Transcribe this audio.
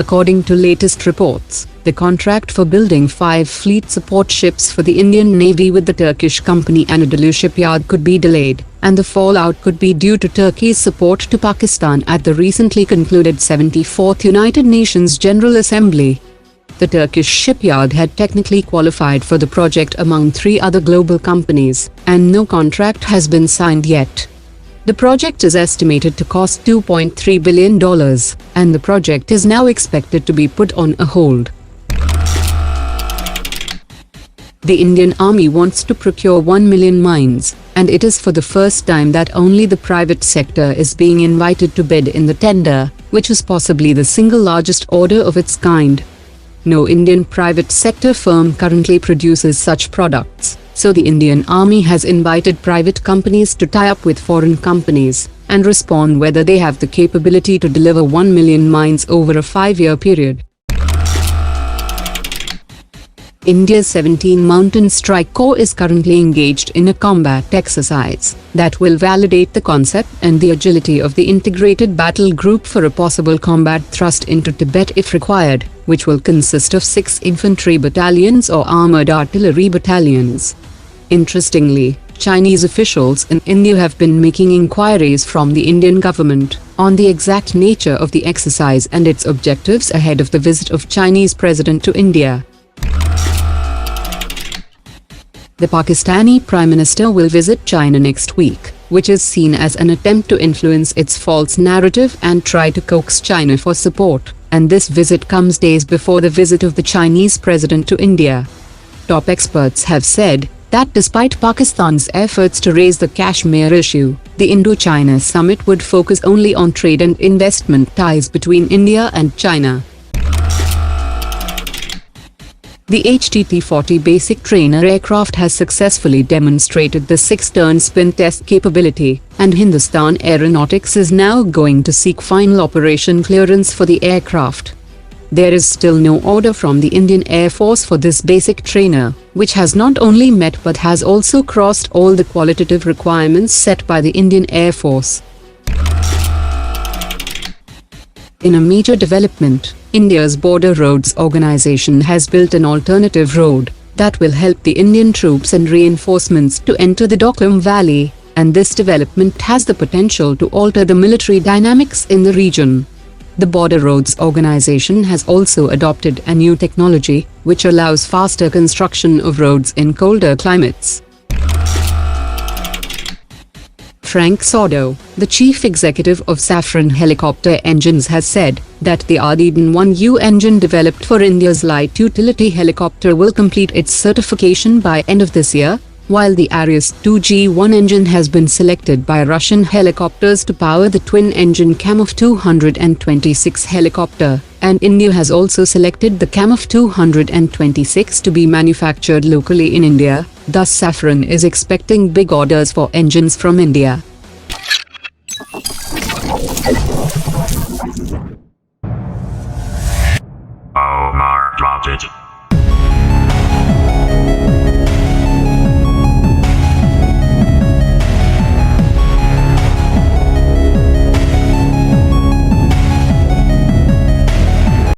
According to latest reports, the contract for building 5 fleet support ships for the Indian Navy with the Turkish company Anadolu shipyard could be delayed, and the fallout could be due to Turkey's support to Pakistan at the recently concluded 74th United Nations General Assembly. The Turkish shipyard had technically qualified for the project among 3 other global companies, and no contract has been signed yet. The project is estimated to cost $2.3 billion, and the project is now expected to be put on a hold. The Indian Army wants to procure 1 million mines, and it is for the first time that only the private sector is being invited to bid in the tender, which is possibly the single largest order of its kind. No Indian private sector firm currently produces such products. So the Indian Army has invited private companies to tie up with foreign companies and respond whether they have the capability to deliver 1 million mines over a 5-year period. India's 17 Mountain Strike Corps is currently engaged in a combat exercise that will validate the concept and the agility of the integrated battle group for a possible combat thrust into Tibet if required, which will consist of 6 infantry battalions or armored artillery battalions. Interestingly, Chinese officials in India have been making inquiries from the Indian government on the exact nature of the exercise and its objectives ahead of the visit of Chinese President to India. The Pakistani Prime Minister will visit China next week, which is seen as an attempt to influence its false narrative and try to coax China for support, and this visit comes days before the visit of the Chinese President to India. Top experts have said that despite Pakistan's efforts to raise the Kashmir issue, the Indo-China summit would focus only on trade and investment ties between India and China. The HTT-40 basic trainer aircraft has successfully demonstrated the 6-turn spin test capability, and Hindustan Aeronautics is now going to seek final operation clearance for the aircraft. There is still no order from the Indian Air Force for this basic trainer, which has not only met but has also crossed all the qualitative requirements set by the Indian Air Force. In a major development, India's Border Roads Organization has built an alternative road that will help the Indian troops and reinforcements to enter the Do-klam Valley, and this development has the potential to alter the military dynamics in the region. The Border Roads Organization has also adopted a new technology, which allows faster construction of roads in colder climates. Frank Sordo, the chief executive of SAFRAN Helicopter Engines, has said that the Ardiden 1U engine developed for India's light utility helicopter will complete its certification by end of this year, while the Ares 2G1 engine has been selected by Russian helicopters to power the twin-engine Kamov 226 helicopter, and India has also selected the Kamov 226 to be manufactured locally in India. Thus SAFRAN is expecting big orders for engines from India.